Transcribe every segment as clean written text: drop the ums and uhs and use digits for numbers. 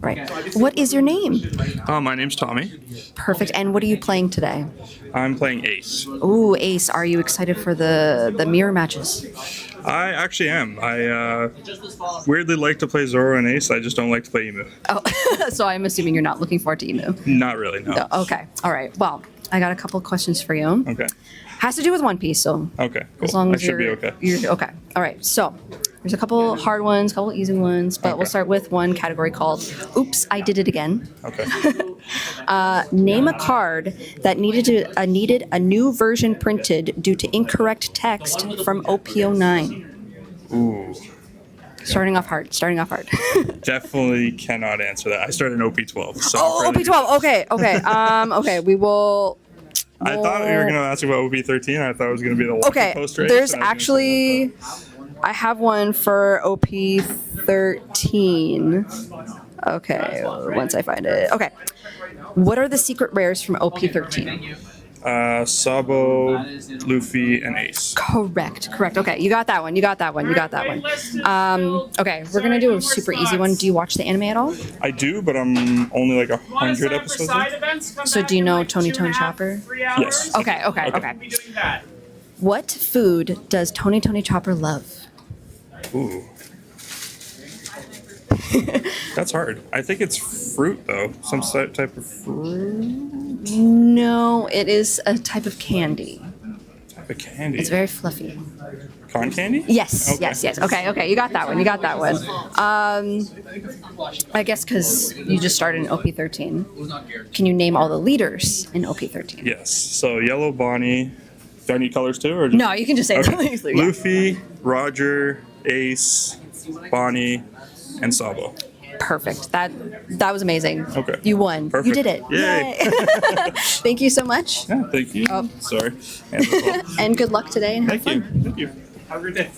Right. What is your name? My name's Tommy. Perfect. And what are you playing today? I'm playing Ace. Ooh, Ace. Are you excited for the mirror matches? I actually am. I weirdly like to play Zoro and Ace. I just don't like to play Emu. Oh, so I'm assuming you're not looking forward to Emu. Not really, no. No, okay. All right. Well, I got a couple of questions for you. Okay. Has to do with One Piece, so Okay, cool. as long as I should be you're, okay. You're okay. All right. So there's a couple hard ones, a couple easy ones, but we'll Okay. start with one category called "Oops, I Did It Again." Okay. Name a card that needed a new version printed due to incorrect text from OP09. Ooh. Starting off hard. Definitely cannot answer that. I started in OP12. So Oh, OP12. Okay. Okay. We will. I thought you were going to ask about OP13. I thought it was going to be the one Okay. poster. There's actually. I have one for OP13. Okay. Once I find it. Okay. What are the secret rares from OP13? Sabo, Luffy, and Ace. Correct. Okay, you got that one. Okay, we're gonna do a super easy one. Do you watch the anime at all? I do, but I'm only like 100 episodes in. So do you know Tony Chopper? Yes. Okay. What food does Tony Chopper love? Ooh. That's hard. I think it's fruit, though. Some type of fruit. No, it is a type of candy. Type of candy. It's very fluffy. Corn candy? Yes. Okay. Yes. Okay, you got that one. I guess because you just started in OP13. Can you name all the leaders in OP13? Yes. So yellow Bonnie. Do I need colors too, or just... No, you can just say Okay. it. Yeah. Luffy, Roger, Ace, Bonnie, and Sabo. Perfect. That was amazing. Okay. You won. Perfect. You did it. Yay. Thank you so much. Yeah, thank you. Oh. Sorry. And as well. And good luck today. And have Thank fun. you. Thank you. Have a great day.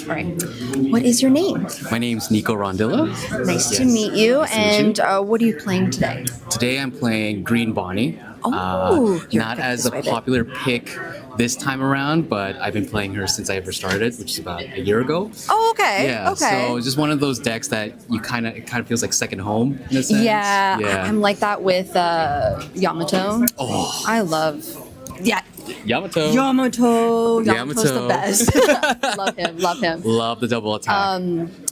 All right. What is your name? My name's Nico Rondilla. Nice to meet you. Nice to meet And what are you playing today? Today I'm playing Green Bonnie. Oh, you're not good. as a Describe it. popular pick this time around, but I've been playing her since I ever started, which is about a year ago. Oh, okay. Yeah, Okay. so it's just one of those decks that it kind of feels like second home in a sense. Yeah, Yeah. I'm like that with Yamato. Oh, I love. Yeah, Yamato. Yamato's the best. Love him. Love the double attack.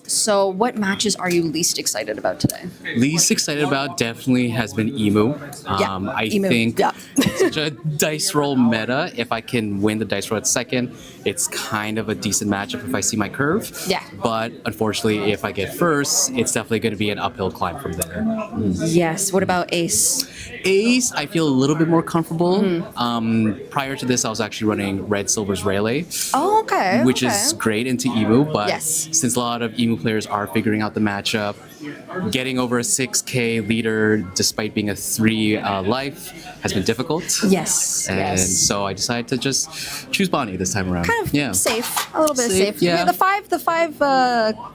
So, what matches are you least excited about today? Least excited about definitely has been Emu. I Emu, think yeah. it's such a dice roll meta. If I can win the dice roll at second, it's kind of a decent matchup if I see my curve. Yeah. But unfortunately, if I get first, it's definitely going to be an uphill climb from there. Yes. What about Ace? Ace, I feel a little bit more comfortable. Prior to this, I was actually running Red Silver's Rayleigh, Oh, okay. which is great into Emu, but Yes. since a lot of Emu players are figuring out the matchup, getting over a 6k leader despite being a 3 life has been difficult. Yes. And yes. so I decided to just choose Bonnie this time around. Kind of yeah. safe, a little bit Safe, safe. yeah. The five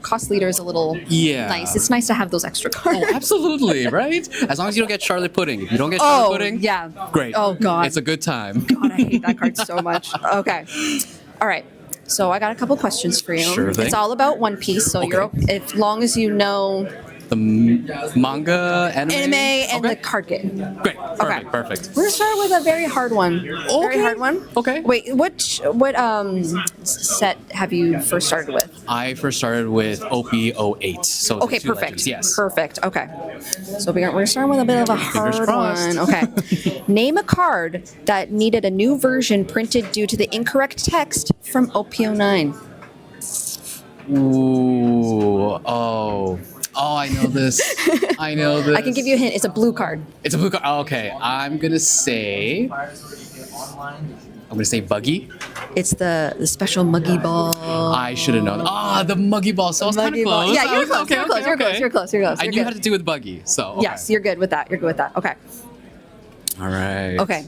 cost leader is a little Yeah. nice. It's nice to have those extra cards. Oh, absolutely, right? As long as you don't get Charlotte Pudding. If you don't get Charlotte Pudding, yeah. great. Oh, God. It's a good time. God, I hate that card so much. Okay. All right. So I got a couple questions for you. Sure thing. It's all about One Piece, so you're as long as you know The manga, Anime and okay. the card game. Great. Perfect. Perfect. We're gonna start with a very hard one. Very hard one. Okay. Wait, what set have you first started with? I first started with OP08. So the Okay, two perfect. legends, yes. Perfect. Okay. So we're starting with a bit of a hard crossed. one. Okay. Name a card that needed a new version printed due to the incorrect text from OP09. Ooh. Oh, I know this. I know this. I can give you a hint. It's a blue card. It's a blue card. Oh, okay. I'm gonna say Buggy. It's the special muggy ball. I should have known. The Muggy Ball. So I was kind of Muggy ball. close. Yeah, I you're was- close. okay, You're close. okay, You're close. okay. You're close. You're close. I You're knew good. how to do with Buggy. So okay. Yes, you're good with that. You're good with that. Okay. All right. Okay.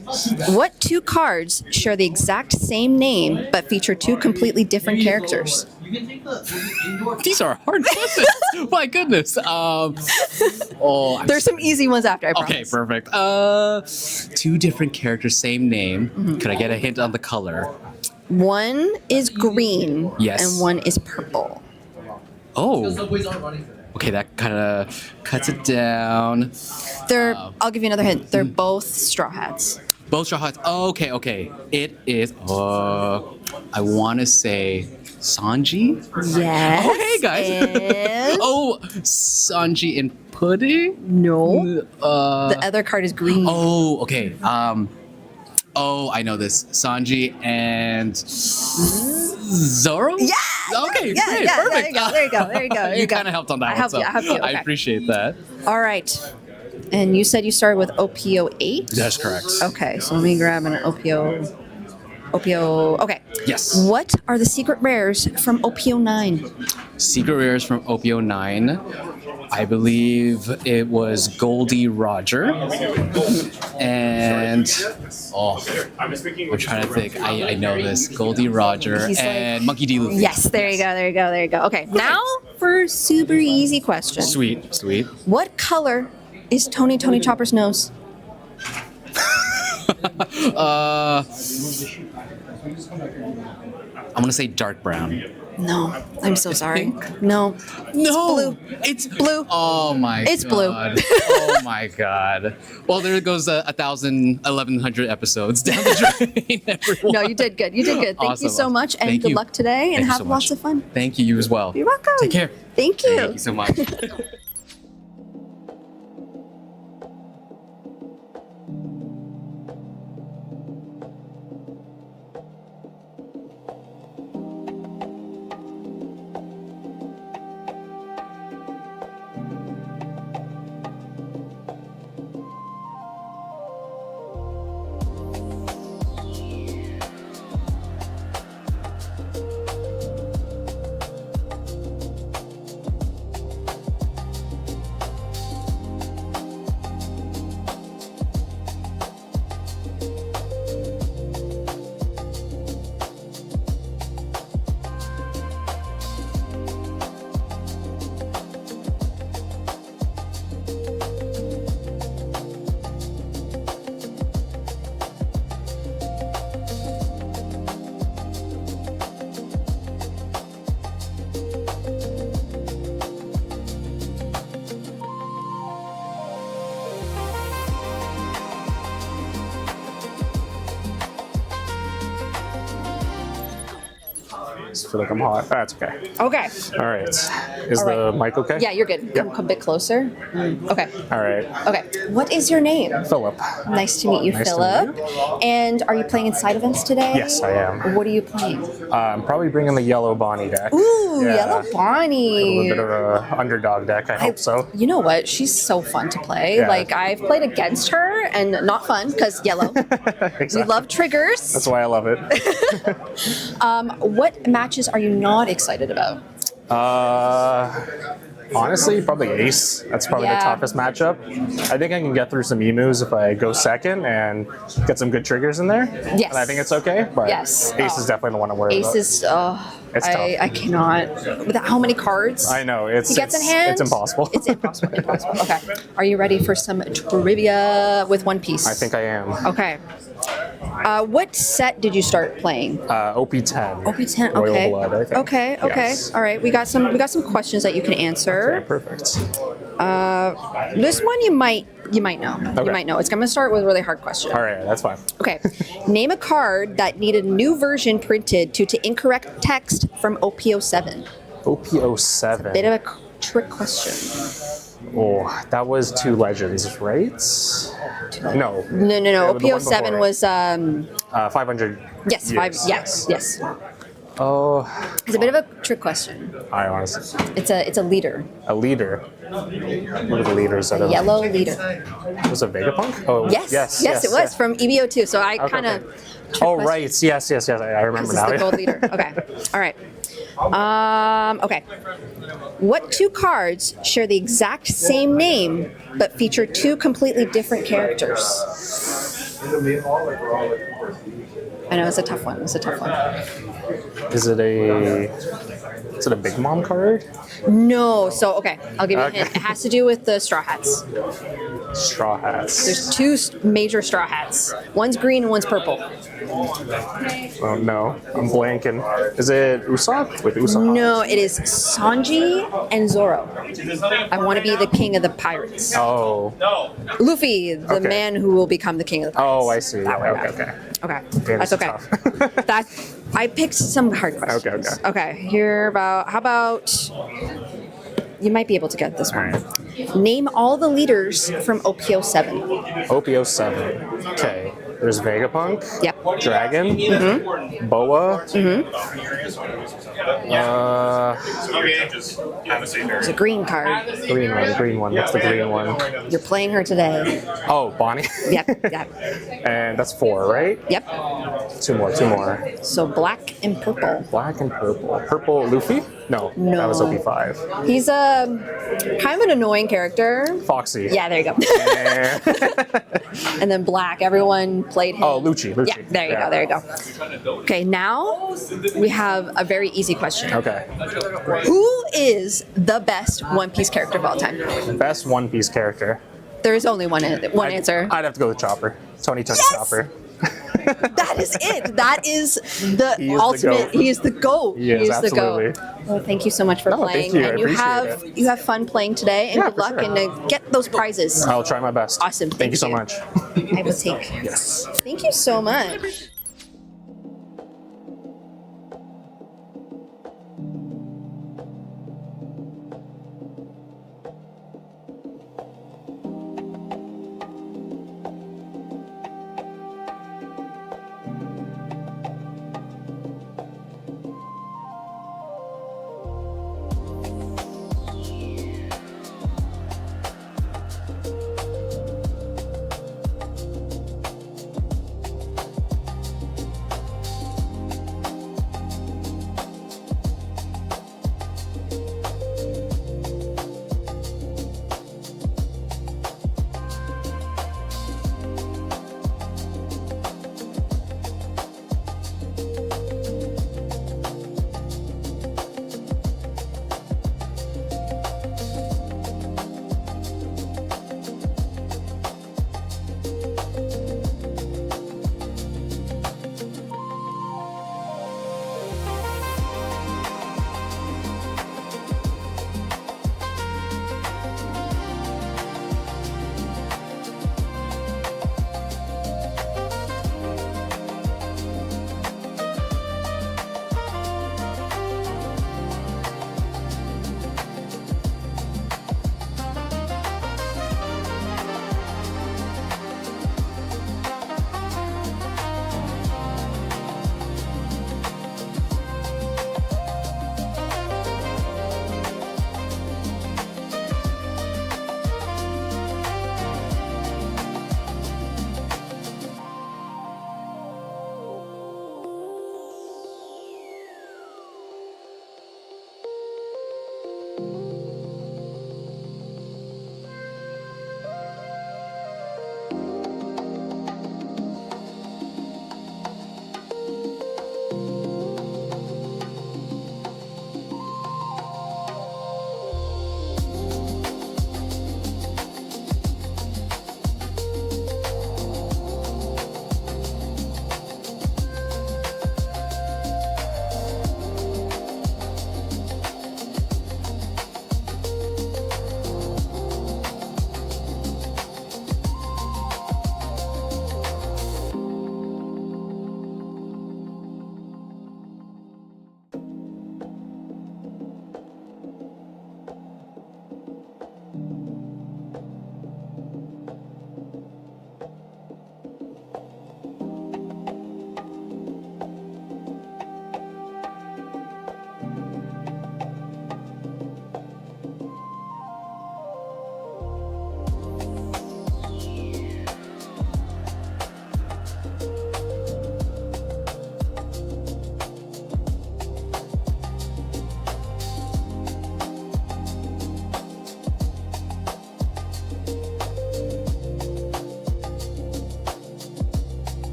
What two cards share the exact same name but feature two completely different characters? These are hard questions. My goodness. There's some easy ones after, I Okay, promise. perfect. Two different characters, same name. Could I get a hint on the color? One is green Yes. and one is purple. Oh. Okay, that kind of cuts it down. I'll give you another hint. They're both straw hats. Both straw hats. Oh, okay. It is. I want to say Sanji. Yes. Oh, hey guys. And Oh, Sanji in pudding. no. The other card is green. Oh, okay. I know this. Sanji and Zoro? Yeah. Okay, yeah, great, yeah, perfect. There you go. There you go. You kind of helped on that I one. helped so you. I helped you. I Okay. appreciate that. All right. And you said you started with OP08? That's correct. Okay, so let me grab an OPO. Okay. Yes. What are the secret rares from OP09? Secret rares from OP09. I believe it was Goldie Roger. And I'm trying to think. I know this. Goldie Roger He's and Monkey D. Luffy. Yes, there you go. Okay, now for super easy question. Sweet. What color is Tony Chopper's nose? I'm gonna say dark brown. No, I'm so sorry. pink? No. No, It's blue. Oh my It's blue. god. Oh my god. Well, there goes 1,100 episodes down the drain, everyone. No, you did good. Thank you Awesome. so much, and Thank good you. luck today, and Thank you have so lots much. of fun. Thank you as well. You're welcome. Take care. Thank you. Thank you so much. I feel like I'm hot. That's okay. Okay. All right. Is All right. the mic okay? Yeah, you're good. Come a bit closer. Okay. All right. Okay. What is your name? Philip. Nice to meet you, Nice to Philip. meet And are you playing in side events today? Yes, I am. What are you playing? I'm probably bringing the yellow Bonnie deck. Ooh, Yeah. Yellow A Bonnie. little bit of a underdog deck. I hope so. You know what? She's so fun to play. Yeah. Like, I've played against her, and not fun because yellow. Exactly. We love triggers. That's why I love it. What matches are you not excited about? Honestly, probably Ace. That's probably Yeah. the toughest matchup. I think I can get through some emus if I go second and get some good triggers in there. Yes. And I think it's okay. But Yes. Ace is definitely the one to worry Ace about. is. It's tough. I cannot. With how many cards? I know. It's He gets in hand. It's impossible. It's impossible. Impossible. Okay. Are you ready for some trivia with One Piece? I think I am. Okay. What set did you start playing? OP10. OP10. Royal Okay. Blood, I think. Okay. Yes. All right. We got some questions that you can answer. Perfect. This one you might know. You Okay. might know. It's going to start with a really hard question. All right, that's fine. Okay. Name a card that needed a new version printed due to incorrect text from OP07. OP07. Bit of a trick question. Oh, that was Two Legends, right? No. No. Yeah, the one OP07 before. was 500. yes, years. yes. Oh, It's a bit of a trick question. I honestly. It's a leader. A leader. What are the leaders out of? Yellow leader. Was it Vegapunk? Oh, Yes, it was from EBO2. So I kind of. okay. Oh, right. Yes. I remember This is now. the gold leader. Okay. All right. Okay. What two cards share the exact same name but feature two completely different characters? I know it's a tough one. Is it a Big Mom card? No. So okay, I'll give you a Okay. hint. It has to do with the Straw Hats. Straw Hats. There's two major Straw Hats. One's green and one's purple. Oh no, I'm blanking. Is it Usopp with Usopp? No, it is Sanji and Zoro. I want to be the king of the pirates. Oh. Luffy, the Okay. man who will become the king of the pirates. Oh, I see. That Yeah, one. okay. Okay, Damn, that's this is okay. tough. I picked some hard questions. Okay. How about you might be able to get this All one. right. Name all the leaders from OP07. OP07. Okay. There's Vegapunk. Yep. Dragon. Boa. There's a green card. Green one. What's the green one? You're playing her today. Oh, Bonnie. Yep. And that's 4, right? Yep. Two more. So black and purple. Black and purple. Purple Luffy? No. No. That was OP5. He's a kind of an annoying character. Foxy. Yeah, there you go. Eh. And then black, everyone played him. Oh, Lucci. Yeah, there you go. Okay, now we have a very easy question. Okay. Who is the best One Piece character of all time? Best One Piece character. There is only one answer. I'd have to go with Chopper. Tony Yes! Chopper. That is it. That is the He is the ultimate. GOAT. He is the GOAT. He is, the absolutely. GOAT. Well, thank you so much for No, playing. thank you. I And you appreciate have fun playing today, and Yeah, good for luck sure. and get those prizes. I'll try my best. Awesome. Thank you so much. I will take. Yes. Thank you so much.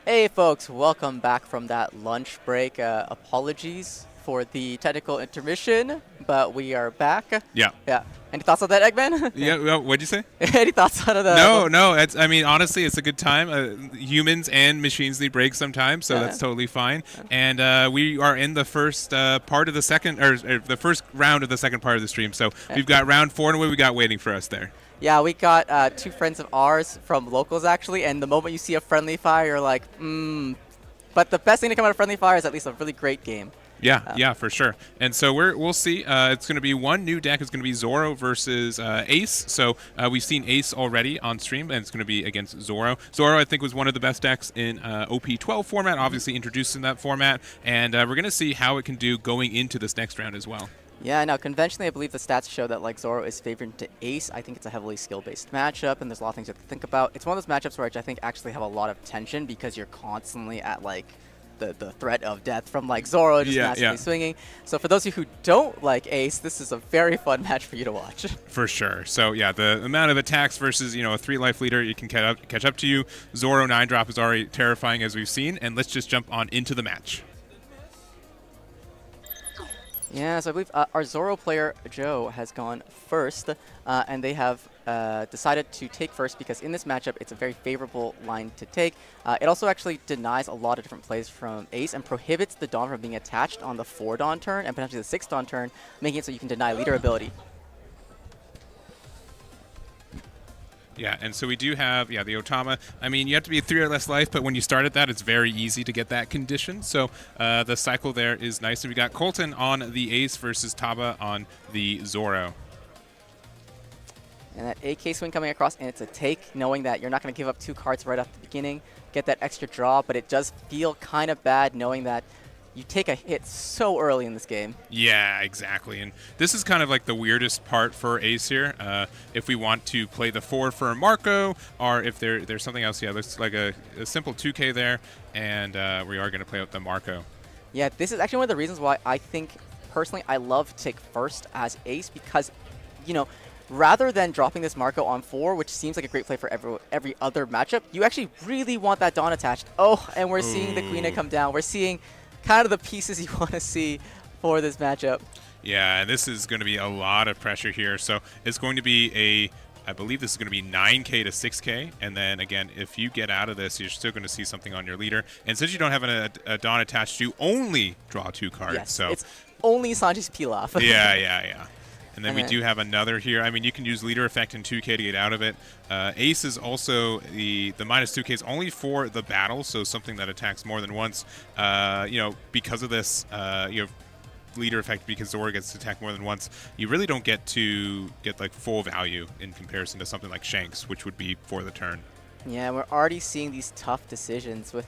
Hey folks, welcome back from that lunch break. Apologies for the technical intermission, but we are back. Yeah. Yeah. Any thoughts on that, Eggman? Yeah. Well, what'd you say? Any thoughts on that? No. I mean, honestly, it's a good time. Humans and machines need breaks sometimes, so that's totally fine. And we are in the first part of the second, or the first round of the second part of the stream. So we've got round 4, and what we got waiting for us there? Yeah, we got 2 friends of ours from locals actually, and the moment you see a friendly fire, you're like, But the best thing to come out of friendly fire is at least a really great game. Yeah, for sure. And so we'll see. It's going to be one new deck. It's going to be Zoro versus Ace. So we've seen Ace already on stream, and it's going to be against Zoro. Zoro, I think, was one of the best decks in OP12 format, obviously introduced in that format. And we're going to see how it can do going into this next round as well. Yeah, now conventionally, I believe the stats show that like Zoro is favored to Ace. I think it's a heavily skill-based matchup, and there's a lot of things you have to think about. It's one of those matchups where I think actually have a lot of tension because you're constantly at like the threat of death from like Zoro just massively swinging. So for those of you who don't like Ace, this is a very fun match for you to watch. For sure. So yeah, the amount of attacks versus a 3-life leader, you can catch up to you. Zoro 9-drop is already terrifying as we've seen, and let's just jump on into the match. Yeah, so I believe our Zoro player, Joe, has gone first, and they have decided to take first because in this matchup, it's a very favorable line to take. It also actually denies a lot of different plays from Ace and prohibits the Dawn from being attached on the 4 Dawn turn and potentially the 6 Dawn turn, making it so you can deny leader ability. Yeah, and so we do have, the Otama. I mean, you have to be 3 or less life, but when you start at that, it's very easy to get that condition. So the cycle there is nice. And we got Colton on the Ace versus Taba on the Zoro. And that AK swing coming across, and it's a take, knowing that you're not going to give up 2 cards right off the beginning, get that extra draw, but it does feel kind of bad knowing that you take a hit so early in this game. Yeah, exactly. And this is kind of like the weirdest part for Ace here. If we want to play the 4 for Marco, or if there's something else, looks like a simple 2K there, and we are going to play out the Marco. Yeah, this is actually one of the reasons why I think, personally, I love to take first as Ace because, rather than dropping this Marco on 4, which seems like a great play for every other matchup, you actually really want that Dawn attached. Oh, and we're seeing the Queen come down. We're seeing kind of the pieces you want to see for this matchup. Yeah, and this is going to be a lot of pressure here. So it's going to be I believe this is going to be 9K to 6K. And then again, if you get out of this, you're still going to see something on your leader. And since you don't have a Dawn attached, you only draw 2 cards. Yes, so it's only Sanji's Pilaf. Yeah. And then we do have another here. I mean, you can use leader effect in 2K to get out of it. Ace is also the minus 2K is only for the battle, so something that attacks more than once. Because of this, you have leader effect because Zoro gets to attack more than once. You really don't get like full value in comparison to something like Shanks, which would be for the turn. Yeah, we're already seeing these tough decisions with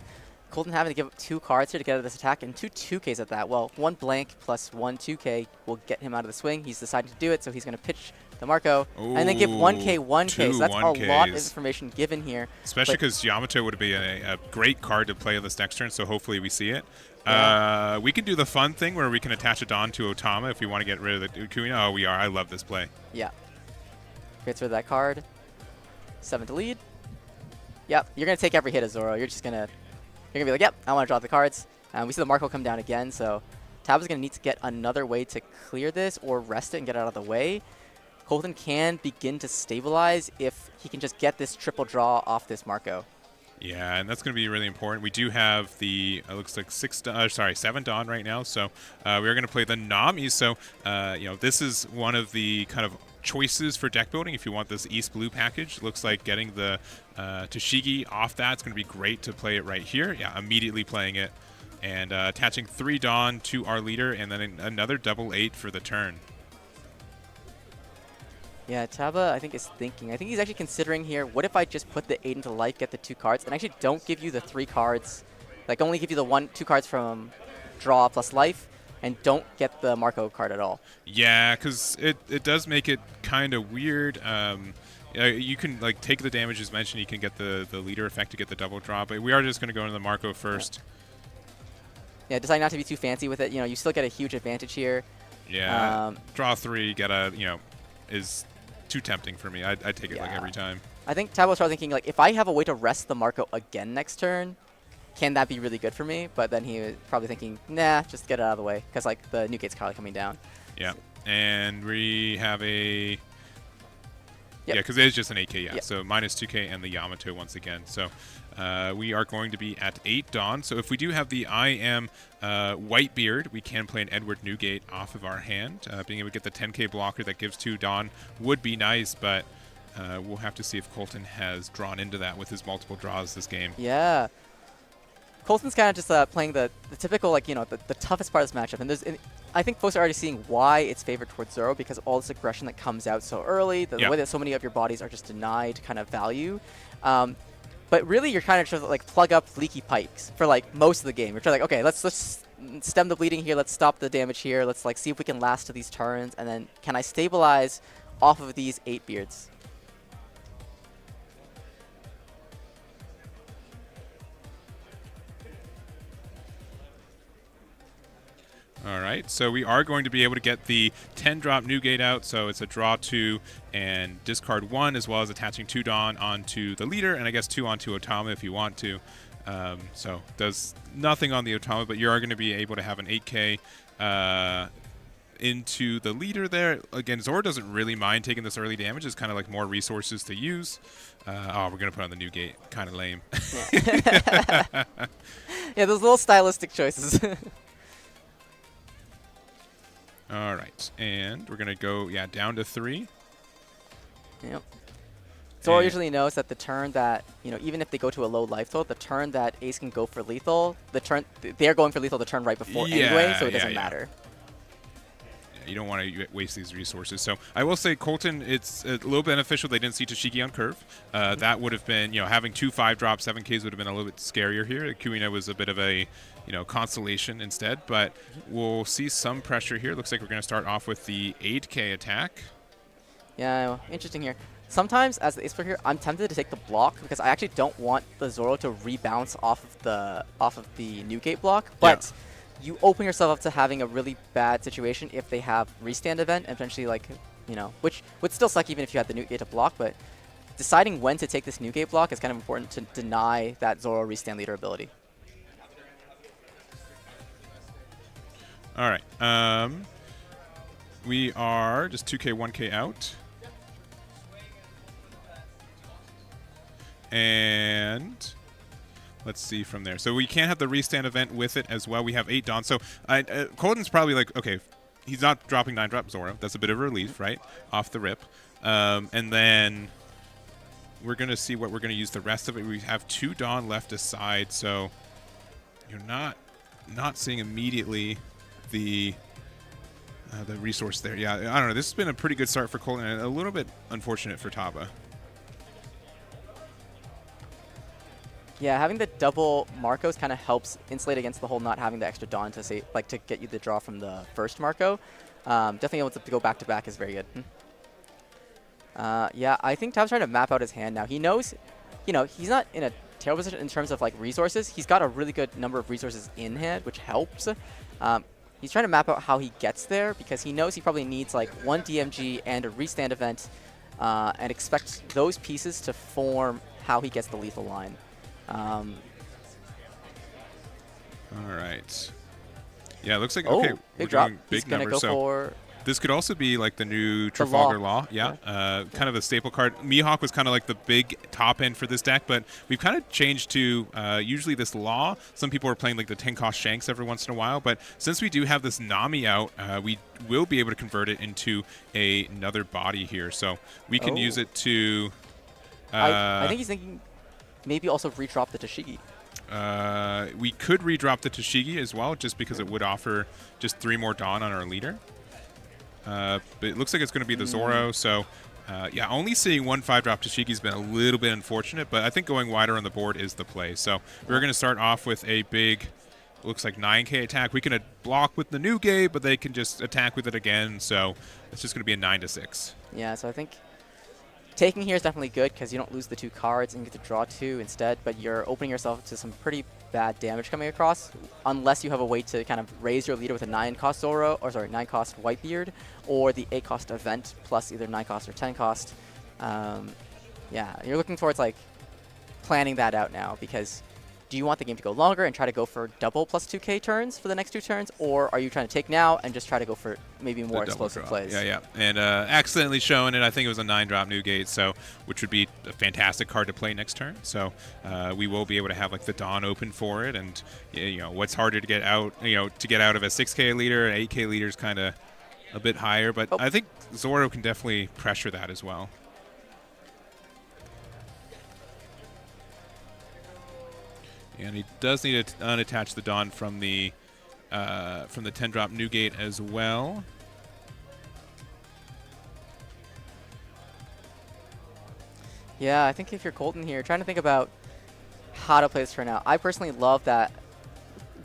Colton having to give up 2 cards here to get out of this attack, and 2 2Ks at that. Well, 1 blank plus 1 2K will get him out of the swing. He's decided to do it, so he's going to pitch the Marco and then give 1K 1K. So that's a lot of information given here. Especially because Yamato would be a great card to play this next turn, so hopefully we see it. We can do the fun thing where we can attach a Dawn to Otama if we want to get rid of the Ukuna. Oh, we are. I love this play. Yeah. Gets rid of that card. 7 to lead. Yep, you're going to take every hit as Zoro. You're going to be like, yep, I want to draw the cards. We see the Marco come down again, so Taba's going to need to get another way to clear this or rest it and get it out of the way. Colton can begin to stabilize if he can just get this triple draw off this Marco. Yeah, and that's going to be really important. We do have the, looks like 7 Dawn right now, so we're going to play the Nami. So, this is one of the kind of choices for deck building if you want this East Blue package. Looks like getting the Toshigi off that's going to be great to play it right here. Yeah, immediately playing it and attaching 3 Dawn to our leader and then another double 8 for the turn. Yeah, Taba, I think, is thinking. I think he's actually considering here, what if I just put the 8 into life, get the 2 cards, and actually don't give you the 3 cards, like only give you the 2 cards from draw plus life, and don't get the Marco card at all. Yeah, because it does make it kind of weird. You can like take the damage as mentioned. You can get the leader effect to get the double draw, but we are just going to go into the Marco first. Yeah, decide not to be too fancy with it. You still get a huge advantage here. Yeah, draw 3, get a is too tempting for me. I take it like every time. I think Taba will start thinking like, if I have a way to rest the Marco again next turn, can that be really good for me? But then he was probably thinking, nah, just get it out of the way, because like the new gate's probably coming down. Yeah, and we have a... Yep. Yeah, because it is just an 8K, yeah. Yep. So minus 2K and the Yamato once again. So we are going to be at 8 Dawn. So if we do have the I am Whitebeard, we can play an Edward Newgate off of our hand. Being able to get the 10K blocker that gives 2 Dawn would be nice, but we'll have to see if Colton has drawn into that with his multiple draws this game. Yeah. Colton's kind of just playing the typical, like, you know, the toughest part of this matchup. And I think folks are already seeing why it's favored towards Zoro, because of all this aggression that comes out so early, the way that so many of your bodies are just denied kind of value. But really, you're kind of trying to like plug up leaky pipes for like most of the game. You're trying to like, okay, let's stem the bleeding here, let's stop the damage here, let's like see if we can last to these turns, and then can I stabilize off of these 8 beards? All right, so we are going to be able to get the 10-drop Newgate out, so it's a draw 2 and discard 1, as well as attaching 2 Dawn onto the leader, and I guess 2 onto Otama if you want to. So does nothing on the Otama, but you are going to be able to have an 8K into the leader there. Again, Zoro doesn't really mind taking this early damage. It's kind of like more resources to use. Oh, we're going to put on the Newgate. Kind of lame. Yeah. Yeah, those little stylistic choices. All right, and we're going to go, down to 3. Yep. Zoro usually knows that the turn that, you know, even if they go to a low life total, the turn that Ace can go for lethal, they're going for lethal the turn right before anyway, so it doesn't matter. Yeah, you don't want to waste these resources. So I will say, Colton, it's a little beneficial they didn't see Tashigi on curve. That would have been, having 2 5-drop 7Ks would have been a little bit scarier here. Kuina was a bit of a, consolation instead, but we'll see some pressure here. Looks like we're going to start off with the 8K attack. Yeah, interesting here. Sometimes, as the Ace player here, I'm tempted to take the block because I actually don't want the Zoro to rebounce off of the Newgate block, but you open yourself up to having a really bad situation if they have restand event, and eventually, like, which would still suck even if you had the Newgate to block, but deciding when to take this Newgate block is kind of important to deny that Zoro restand leader ability. All right. We are just 2K, 1K out. And let's see from there. So we can't have the restand event with it as well. We have 8 Dawn. So Colton's probably like, okay, he's not dropping 9-drop Zoro. That's a bit of a relief, right? Off the rip. And then we're going to see what we're going to use the rest of it. We have 2 Dawn left aside. So you're not seeing immediately the resource there. Yeah, I don't know. This has been a pretty good start for Colton and a little bit unfortunate for Taba. Yeah, having the double Marcos kind of helps insulate against the whole not having the extra Dawn to say, like, to get you the draw from the first Marco. Definitely able to go back to back is very good. Yeah, I think Taba's trying to map out his hand now. He knows, he's not in a terrible position in terms of like resources. He's got a really good number of resources in hand, which helps. He's trying to map out how he gets there because he knows he probably needs like 1 DMG and a restand event, and expects those pieces to form how he gets the lethal line. All right. Yeah, it looks like, okay, big we're drop. doing big He's gonna numbers. go for this could also be like the new Trafalgar Law. Yeah, kind of a staple card. Mihawk was kind of like the big top end for this deck, but we've kind of changed to usually this Law. Some people are playing like the 10-cost Shanks every once in a while, but since we do have this Nami out, we will be able to convert it into another body here. So we can use it to... I think he's thinking maybe also redrop the Tashigi. We could redrop the Tashigi as well, just because it would offer just 3 more Dawn on our leader. But it looks like it's going to be the Zoro, so yeah, only seeing 1 5-drop Tashigi has been a little bit unfortunate, but I think going wider on the board is the play. So we're going to start off with a big, looks like 9K attack. We can block with the Newgate, but they can just attack with it again, so it's just going to be a 9-6. Yeah, so I think taking here is definitely good because you don't lose the 2 cards and you get to draw 2 instead, but you're opening yourself to some pretty bad damage coming across unless you have a way to kind of raise your leader with a 9-cost Zoro, or sorry, 9-cost Whitebeard, or the 8-cost event plus either 9-cost or 10-cost. Yeah, you're looking towards like planning that out now because do you want the game to go longer and try to go for double plus 2k turns for the next 2 turns, or are you trying to take now and just try to go for maybe more explosive plays? Yeah. And accidentally showing it, I think it was a 9-drop Newgate, so which would be a fantastic card to play next turn. So we will be able to have like the Dawn open for it, and what's harder to get out, to get out of a 6k leader, an 8k leader is kind of a bit higher, but I think Zoro can definitely pressure that as well. And he does need to unattach the Dawn from the 10-drop Newgate as well. Yeah, I think if you're Colton here, trying to think about how to play this turn out. I personally love that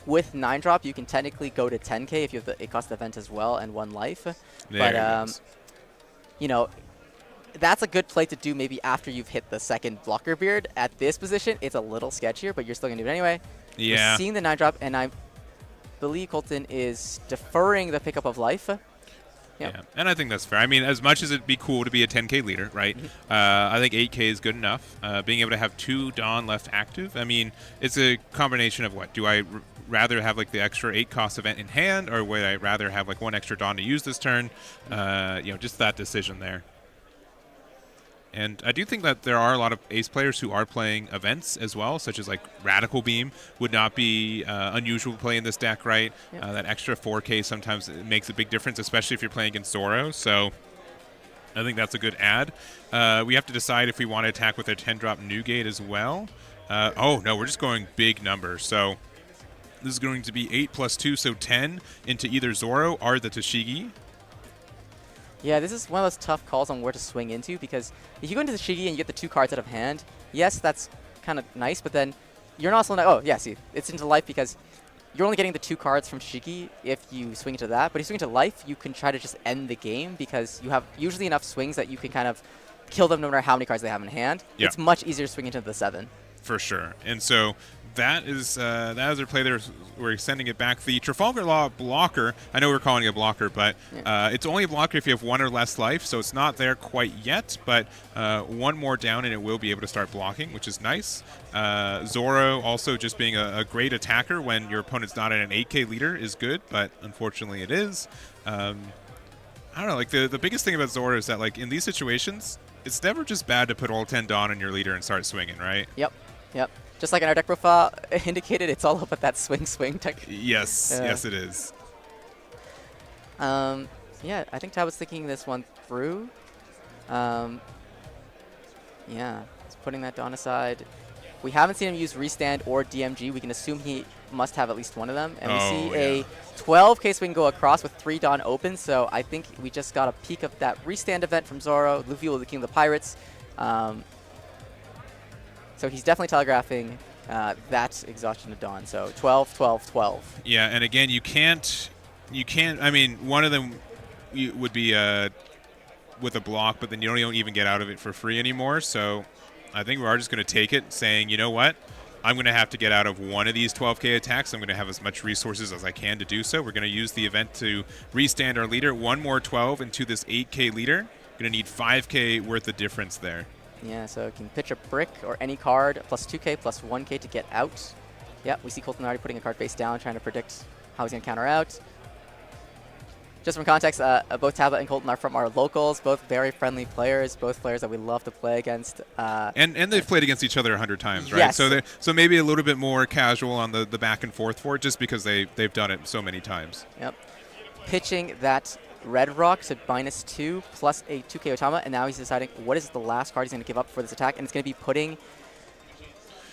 with 9-drop, you can technically go to 10k if you have the 8-cost event as well and 1 life. But, that's a good play to do maybe after you've hit the second blocker beard. At this position, it's a little sketchier, but you're still going to do it anyway. Yeah. We're seeing the 9-drop, and I believe Colton is deferring the pickup of life. Yep. Yeah, and I think that's fair. I mean, as much as it'd be cool to be a 10k leader, right? I think 8k is good enough. Being able to have 2 Dawn left active, I mean, it's a combination of what? Do I rather have like the extra 8-cost event in hand, or would I rather have like 1 extra Dawn to use this turn? Just that decision there. And I do think that there are a lot of ace players who are playing events as well, such as like Radical Beam would not be unusual to play in this deck, right? Yep. That extra 4k sometimes makes a big difference, especially if you're playing against Zoro. So I think that's a good add. We have to decide if we want to attack with a 10-drop Newgate as well. Oh, no, we're just going big numbers. So this is going to be 8 plus 2, so 10 into either Zoro or the Tashigi. Yeah, this is one of those tough calls on where to swing into, because if you go into the Shigi and you get the 2 cards out of hand, yes, that's kind of nice, but then you're not also like, oh, yeah, see, it's into life because you're only getting the 2 cards from Shigi if you swing into that, but if you swing into life, you can try to just end the game because you have usually enough swings that you can kind of kill them no matter how many cards they have in hand. Yeah. It's much easier to swing into the 7. For sure. And so that is our play there. We're sending it back. The Trafalgar Law blocker, I know we're calling it a blocker, but it's only a blocker if you have 1 or less life, so it's not there quite yet, but 1 more down and it will be able to start blocking, which is nice. Zoro also just being a great attacker when your opponent's not at an 8k leader is good, but unfortunately it is. I don't know, like the biggest thing about Zoro is that like in these situations, it's never just bad to put all 10 Dawn on your leader and start swinging, right? Yep. Just like in our deck profile indicated, it's all about that swing tech. Yes, yes it is. Yeah, I think Talbot's thinking this one through. Yeah, he's putting that Dawn aside. We haven't seen him use Restand or DMG. We can assume he must have at least one of them. And we see a 12k swing go across with 3 Dawn open, so I think we just got a peek of that Restand event from Zoro, Luffy, the King of the Pirates. So he's definitely telegraphing that exhaustion of Dawn. So 12, 12, 12. Yeah, and again, you can't. I mean, one of them would be with a block, but then you don't even get out of it for free anymore. So I think we are just going to take it, saying, you know what? I'm going to have to get out of one of these 12k attacks. I'm going to have as much resources as I can to do so. We're going to use the event to restand our leader. 1 more 12 into this 8k leader. Going to need 5k worth of difference there. Yeah, so you can pitch a brick or any card, plus 2k, plus 1k to get out. Yeah, we see Colton already putting a card face down, trying to predict how he's going to counter out. Just from context, both Tablet and Colton are from our locals, both very friendly players, both players that we love to play against. And they've played against each other 100 times, right? Yes. So maybe a little bit more casual on the back and forth for it, just because they've done it so many times. Yep. Pitching that Red Rock to -2 plus a 2k Otama, and now he's deciding what is the last card he's going to give up for this attack, and it's going to be putting,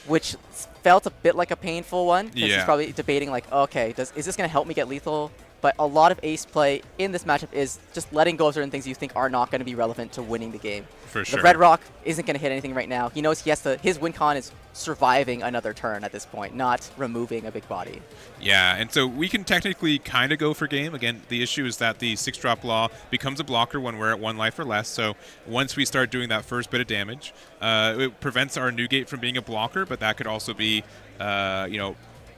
which felt a bit like a painful one, because he's probably debating like, okay, is this going to help me get lethal? But a lot of ace play in this matchup is just letting go of certain things you think are not going to be relevant to winning the game. For sure. The Red Rock isn't going to hit anything right now. He knows he has to. His win con is surviving another turn at this point, not removing a big body. Yeah, and so we can technically kind of go for game. Again, the issue is that the 6-drop Law becomes a blocker when we're at 1 life or less. So once we start doing that first bit of damage, it prevents our Newgate from being a blocker, but that could also be,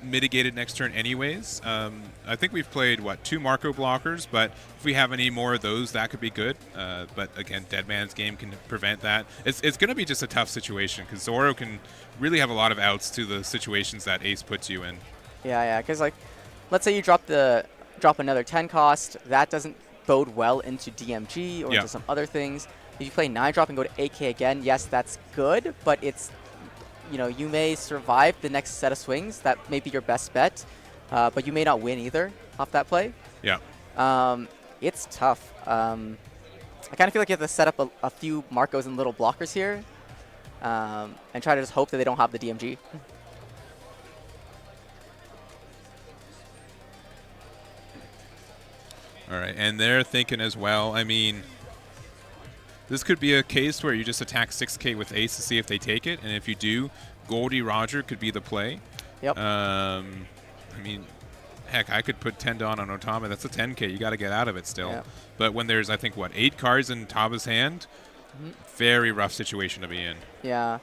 mitigated next turn anyways. I think we've played, what, 2 Marco blockers, but if we have any more of those, that could be good. But again, Dead Man's Game can prevent that. It's going to be just a tough situation because Zoro can really have a lot of outs to the situations that Ace puts you in. Yeah, because like, let's say you drop another 10 cost, that doesn't bode well into DMG or into some other things. If you play 9-drop and go to AK again, yes, that's good, but it's, you may survive the next set of swings. That may be your best bet, but you may not win either off that play. Yeah. It's tough. I kind of feel like you have to set up a few Marcos and little blockers here and try to just hope that they don't have the DMG. All right, and they're thinking as well. I mean, this could be a case where you just attack 6K with Ace to see if they take it, and if you do, Goldie Roger could be the play. Yep. I mean, heck, I could put 10 Dawn on Otama. That's a 10K. You got to get out of it still. Yep. But when there's, I think, 8 cards in Taba's hand, very rough situation to be in. Yeah.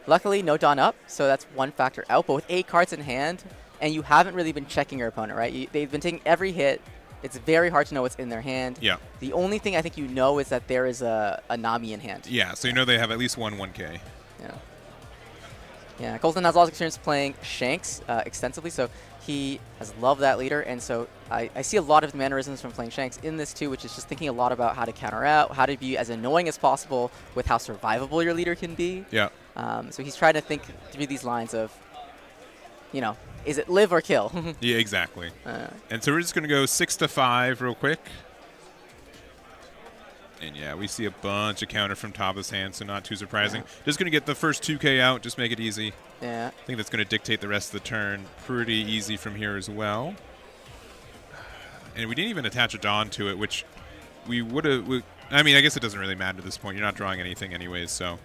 Luckily, no Dawn up, so that's one factor out. But with 8 cards in hand, and you haven't really been checking your opponent, right? They've been taking every hit. It's very hard to know what's in their hand. Yeah. The only thing I think you know is that there is a Nami in hand. Yeah, so you know they have at least one 1K. Yeah. Yeah, Colton has a lot of experience playing Shanks extensively, so he has loved that leader, and so I see a lot of mannerisms from playing Shanks in this too, which is just thinking a lot about how to counter out, how to be as annoying as possible with how survivable your leader can be. Yeah. So he's trying to think through these lines of, is it live or kill? Yeah, exactly. And so we're just going to go 6-5 real quick. And yeah, we see a bunch of counter from Taba's hand, so not too surprising. Just going to get the first 2K out, just make it easy. Yeah. I think that's going to dictate the rest of the turn pretty easy from here as well. And we didn't even attach a Dawn to it, which we would have... I mean, I guess it doesn't really matter at this point. You're not drawing anything anyways, so...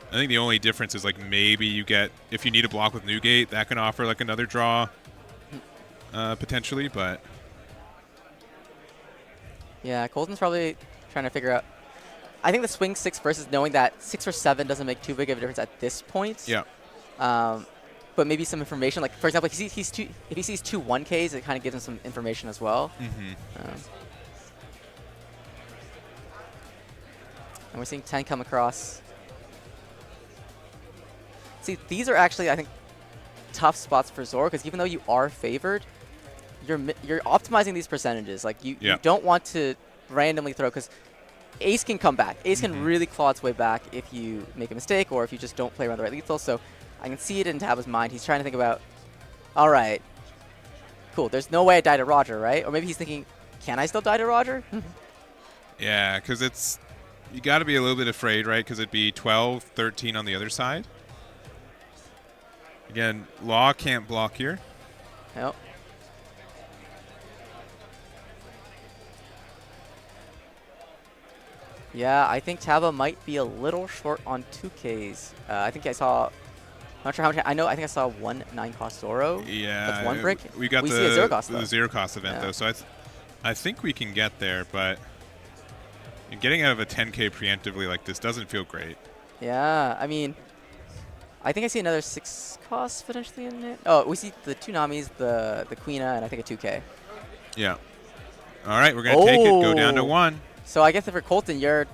I think the only difference is like maybe you get, if you need a block with Newgate, that can offer like another draw potentially, but... Yeah, Colton's probably trying to figure out... I think the swing 6 versus knowing that 6 or 7 doesn't make too big of a difference at this point. Yeah. But maybe some information, like for example, if he sees 2 1Ks, it kind of gives him some information as well. And we're seeing 10 come across. See, these are actually, I think, tough spots for Zoro, because even though you are favored, you're optimizing these percentages. Like, you don't want to randomly throw, because Ace can come back. Ace can really claw its way back if you make a mistake or if you just don't play around the right lethal. So I can see it in Taba's mind. He's trying to think about, all right, cool, there's no way I die to Roger, right? Or maybe he's thinking, can I still die to Roger? Yeah, because it's... You got to be a little bit afraid, right? Because it'd be 12, 13 on the other side. Again, Law can't block here. Yep. Yeah, I think Taba might be a little short on 2Ks. I think I saw... Not sure how much... I think I saw 1 9-cost Zoro. Yeah. That's 1 brick. We got see a 0-cost, the 0-cost event, though. So I think we can get there, but... Getting out of a 10K preemptively like this doesn't feel great. Yeah, I mean... I think I see another 6 costs potentially in it. Oh, we see the 2 Namis, the Queena, and I think a 2K. Yeah. All right, we're going to take it. Go down to 1. So I guess if for Colton, are you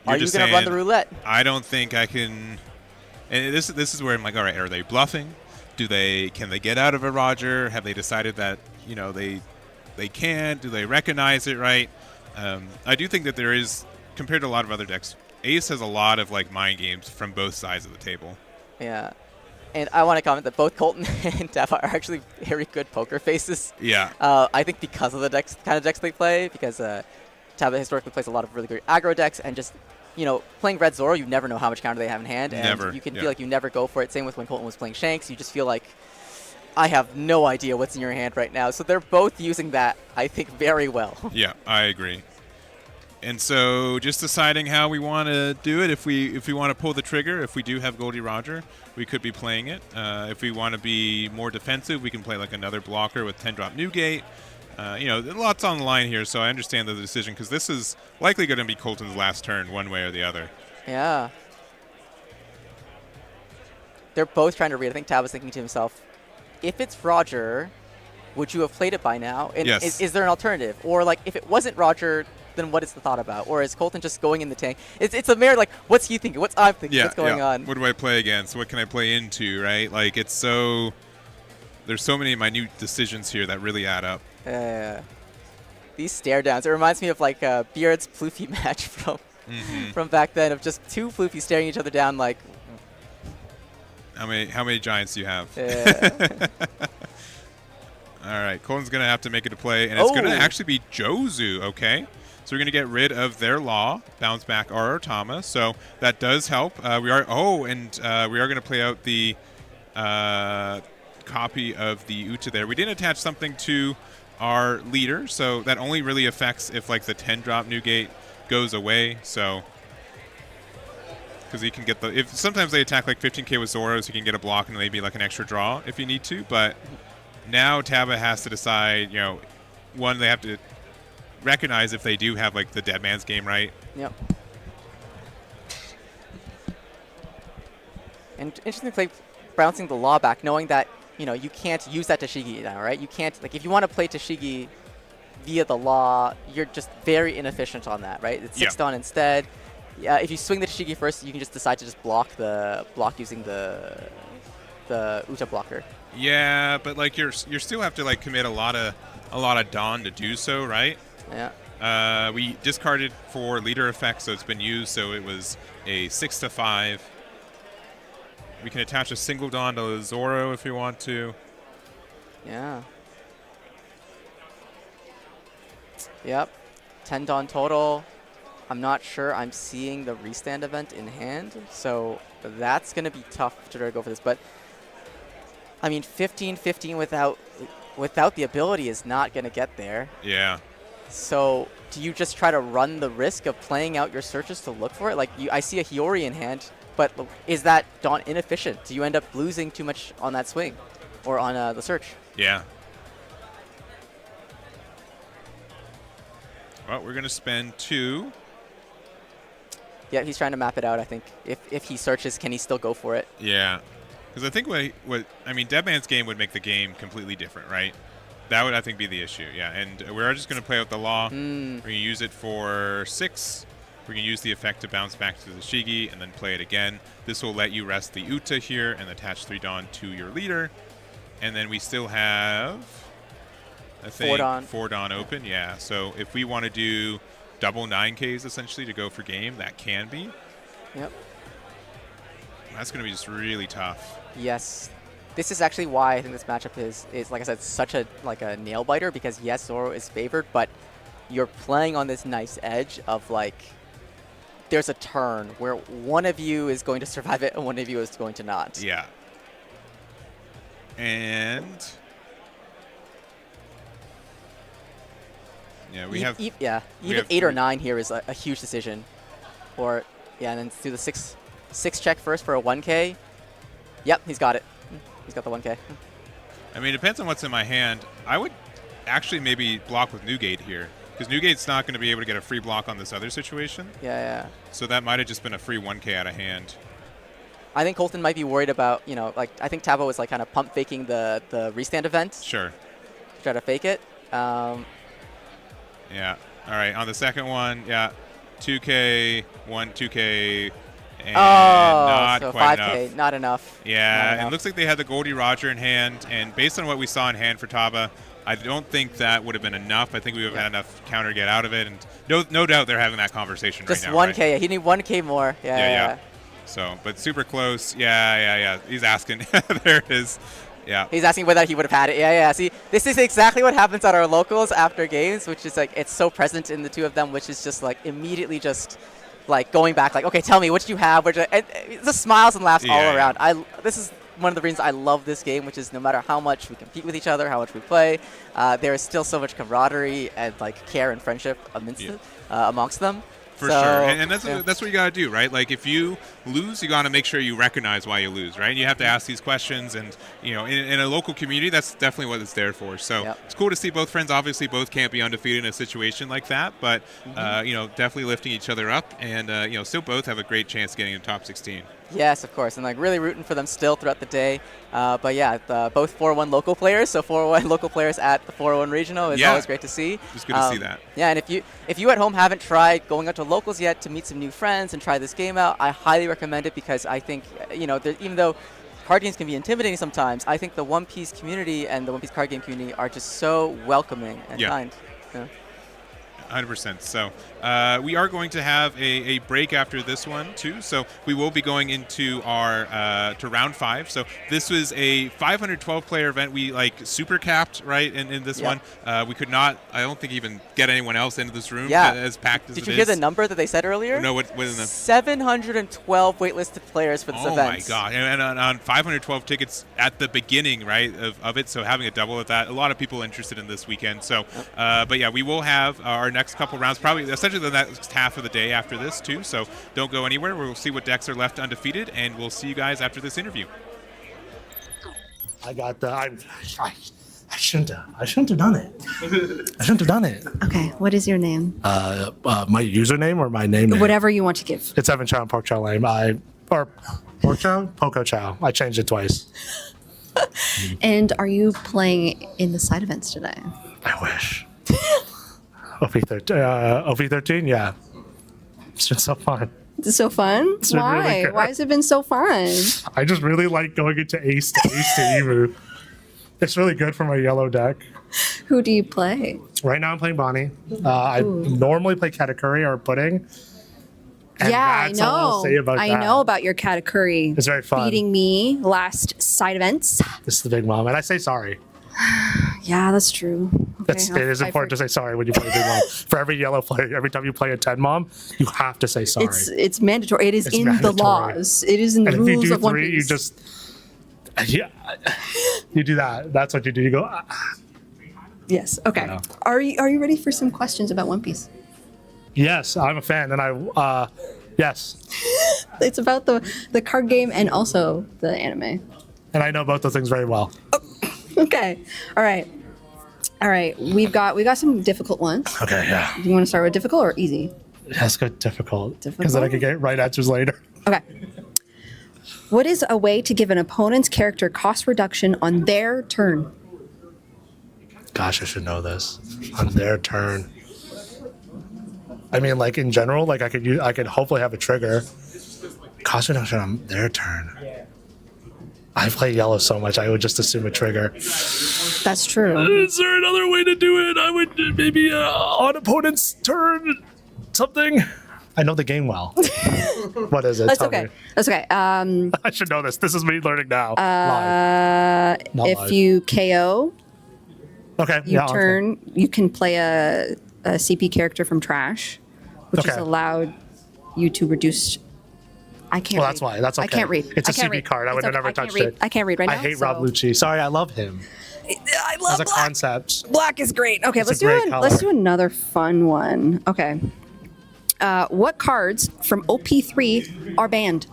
going to run the roulette? I don't think I can. And this is where I'm like, all right, are they bluffing? Can they get out of a Roger? Have they decided that they can't? Do they recognize it right? I do think that there is, compared to a lot of other decks, Ace has a lot of like mind games from both sides of the table. Yeah. And I want to comment that both Colton and Taba are actually very good poker faces. Yeah. I think because of the kind of decks they play, because Taba historically plays a lot of really great aggro decks, and just, playing Red Zoro, you never know how much counter they have in hand, and you can feel like you never go for it. Same with when Colton was playing Shanks, you just feel like, I have no idea what's in your hand right now. So they're both using that, I think, very well. Yeah, I agree. And so just deciding how we want to do it. If we want to pull the trigger, if we do have Goldie Roger, we could be playing it. If we want to be more defensive, we can play like another blocker with 10-drop Newgate. Lots on the line here, so I understand the decision, because this is likely going to be Colton's last turn one way or the other. Yeah. They're both trying to read. I think Tab was thinking to himself, if it's Roger, would you have played it by now? And Yes. is there an alternative? Or like, if it wasn't Roger, then what is the thought about? Or is Colton just going in the tank? It's a mere like, what's he thinking? What's I'm thinking? Yeah, What's going on? What do I play against? What can I play into, right? Like, it's so... There's so many minute decisions here that really add up. These stare downs. It reminds me of like Beard's Floofy match from back then, of just two Floofies staring each other down like... How many giants do you have? All right, Colton's going to have to make it a play, and it's going to actually be Jozu, okay? So we're going to get rid of their Law, bounce back our Otama, so that does help. We are going to play out the copy of the Uta there. We didn't attach something to our leader, so that only really affects if like the 10-drop Newgate goes away, so... Because he can get the... Sometimes they attack like 15k with Zoro, so he can get a block and maybe like an extra draw if you need to, but... Now Taba has to decide, you know, one, they have to recognize if they do have, like, the dead man's game right. Yep. And interesting play, bouncing the Law back, knowing that, you know, you can't use that Tashigi now, right? You can't, like, if you want to play Tashigi via the Law, you're just very inefficient on that, right? It's 6 Dawn instead. If you swing the Tashigi first, you can just decide to just block using the Uta blocker. Yeah, but like you still have to like commit a lot of Dawn to do so, right? Yeah. We discarded for leader effect, so it's been used, so it was a 6-5. We can attach a single Dawn to Zoro if we want to. Yeah. Yep. 10 Dawn total. I'm not sure I'm seeing the restand event in hand, so that's going to be tough to go for this, but I mean, 15-15 without the ability is not going to get there. Yeah. So do you just try to run the risk of playing out your searches to look for it? Like, I see a Hiyori in hand, but is that Dawn inefficient? Do you end up losing too much on that swing or on the search? Yeah. Well, we're going to spend 2. Yeah, he's trying to map it out, I think. If he searches, can he still go for it? Yeah. Because I think I mean, Deadman's game would make the game completely different, right? That would, I think, be the issue, yeah. And we're just going to play out the Law. We're going to use it for 6. We're going to use the effect to bounce back to the Shigi and then play it again. This will let you rest the Uta here and attach 3 Dawn to your leader. And then we still have, I think, 4 Dawn open, yeah. So if we want to do double 9Ks, essentially, to go for game, that can be. Yep. That's going to be just really tough. Yes. This is actually why I think this matchup is like I said, such a nail biter, because yes, Zoro is favored, but you're playing on this nice edge of like there's a turn where one of you is going to survive it and one of you is going to not. Yeah. And yeah, we have even 8 or 9 here is a huge decision. Or yeah, and then do the 6 check first for a 1K. Yep, he's got it. He's got the 1K. I mean, it depends on what's in my hand. I would actually maybe block with Newgate here, because Newgate's not going to be able to get a free block on this other situation. Yeah. So that might have just been a free 1K out of hand. I think Colton might be worried about, you know, like, I think Tabo was like kind of pump faking the restand event. Sure. Try to fake it. Yeah. All right, on the second one, yeah, 2K, 2K, and not so quite 5K, enough. not enough. Yeah, not enough. It looks like they had the Goldie Roger in hand, and based on what we saw in hand for Taba, I don't think that would have been enough. I think we would have had enough counter to get out of it, and no doubt they're having that conversation just right now. Just 1K, right? yeah, he need 1K more. Yeah. So, but super close. Yeah. He's asking. There it is. Yeah. He's asking whether he would have had it. Yeah. See, this is exactly what happens at our locals after games, which is like, it's so present in the two of them, which is just like immediately just like going back, like, okay, tell me, what do you have? And just smiles and laughs all around. This is one of the reasons I love this game, which is no matter how much we compete with each other, how much we play, there is still so much camaraderie and like care and friendship amongst them. For sure, and that's what you gotta do, right? Like if you lose, you gotta make sure you recognize why you lose, right? And you have to ask these questions, and you know, in a local community, that's definitely what it's there for. So it's cool to see both friends. Obviously, both can't be undefeated in a situation like that, but you know, definitely lifting each other up, and you know, still both have a great chance of getting into top 16. Yes, of course, and like really rooting for them still throughout the day. But yeah, both 401 local players, so 401 local players at the 401 regional is always great to see. It's good to see that. Yeah, and if you at home haven't tried going out to locals yet to meet some new friends and try this game out, I highly recommend it because I think even though card games can be intimidating sometimes, I think the One Piece community and the One Piece card game community are just so welcoming and kind. Yeah. 100%. So we are going to have a break after this one too. So we will be going into our to round 5. So this was a 512 player event. We super capped right in this one. We could not, I don't think, even get anyone else into this room as packed as it is. Did you hear the number that they said earlier? No, what is the 712 waitlisted players for this event. Oh my god! And on 512 tickets at the beginning, right, of it. So having a double at that, a lot of people interested in this weekend. So, but yeah, we will have our next couple rounds, probably essentially the next half of the day after this too. So don't go anywhere. We'll see what decks are left undefeated, and we'll see you guys after this interview. I got the. I shouldn't have done it. I shouldn't have done it. Okay, what is your name? My username or my name? Whatever you want to give. It's Evan Chow and Pork Chow Lame. Or Pork Chow? Poco Chow. I changed it twice. And are you playing in the side events today? I wish. OP13, yeah. It's been so fun. It's so fun? It's been Why? really good. Why has it been so fun? I just really like going into ace to Evu. It's really good for my yellow deck. Who do you play? Right now I'm playing Bonnie. I normally play Katakuri or Pudding. And I that's all know. I'll say about that. I know about your Katakuri. It's very fun. Beating me last side events. This is the big mom. And I say sorry. Yeah, that's true. Okay, It is important to say sorry when you play a big mom. For every yellow player, every time you play a 10 mom, you have to say sorry. It's mandatory. It is in mandatory. the laws. It is in the And rules if you do of One 3, Piece. you do that. That's what you do. You go, Yes. Okay. Yeah. Are you ready for some questions about One Piece? yes, I'm a fan. And yes. It's about the card game and also the anime. And I know both those things very well. Okay. All right. We got some difficult ones. Okay, yeah. Do you want to start with difficult or easy? Let's go difficult. Because Difficult? then I can get right answers later. Okay. What is a way to give an opponent's character cost reduction on their turn? Gosh, I should know this. On their turn. I mean, like in general, like I could hopefully have a trigger. Cost reduction on their turn. I play yellow so much, I would just assume a trigger. That's true. Is there another way to do it? I would maybe on opponent's turn, something. I know the game well. What is it? That's Tell okay. me. That's okay. I should know this. This is me learning now. Live. Not If live. you KO, Okay. you yeah, turn. You can play a CP character from trash, which is Okay. allowed you to reduce. I can't. Well, read. that's why. That's okay. I can't read. It's I a can't CP read. card. I would It's have okay. never I can't touched read. it. I can't read right now. I hate so- Rob Lucci. Sorry, I love him I love as a black. concept. Black is great. Okay, It's let's a great let's color. do another fun one. Okay. What cards from OP3 are banned?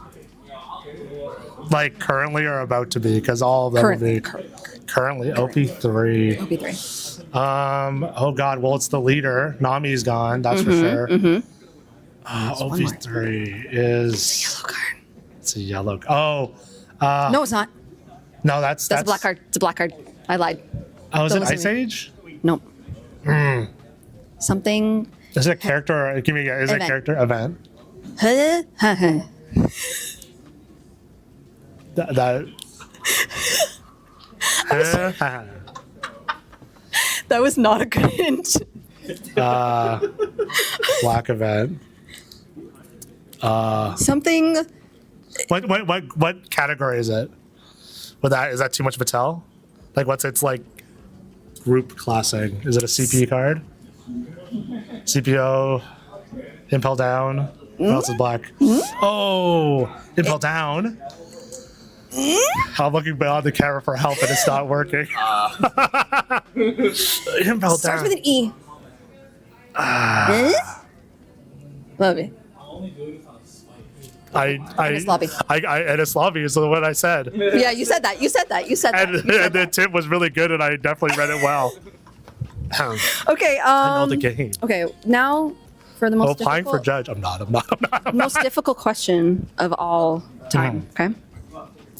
Like currently or about to be, because all of them will be currently OP3. OP3. Oh God. Well, it's the leader. Nami's gone. That's for sure. OP3 is. Yellow card. It's a yellow. Oh. No, it's not. No, that's That's a black card. It's a black card. I lied. Oh, is Don't it listen Ice to me. Age? Nope. Something. Is it a character? Or, give me a. Is it a Event. character event? That. That was not a good hint. Black event. Something. What category is it? Is that too much of a tell? Like what's its like group classing? Is it a CP card? CPO, Impel Down. What else is black? Oh, Impel Down. I'm looking beyond the camera for help and it's not working. Impel Starts Down. with an E. Love it. Ennis Lobby. Ennis Lobby is the one I said. Yeah, you said that. You said that. You said that. And, You said and the tip was really good and I definitely read it well. Okay. I know the game. Okay. Now, for the most Applying for difficult, judge. I'm not. I'm not. I'm not. I'm most difficult question of all time. Okay.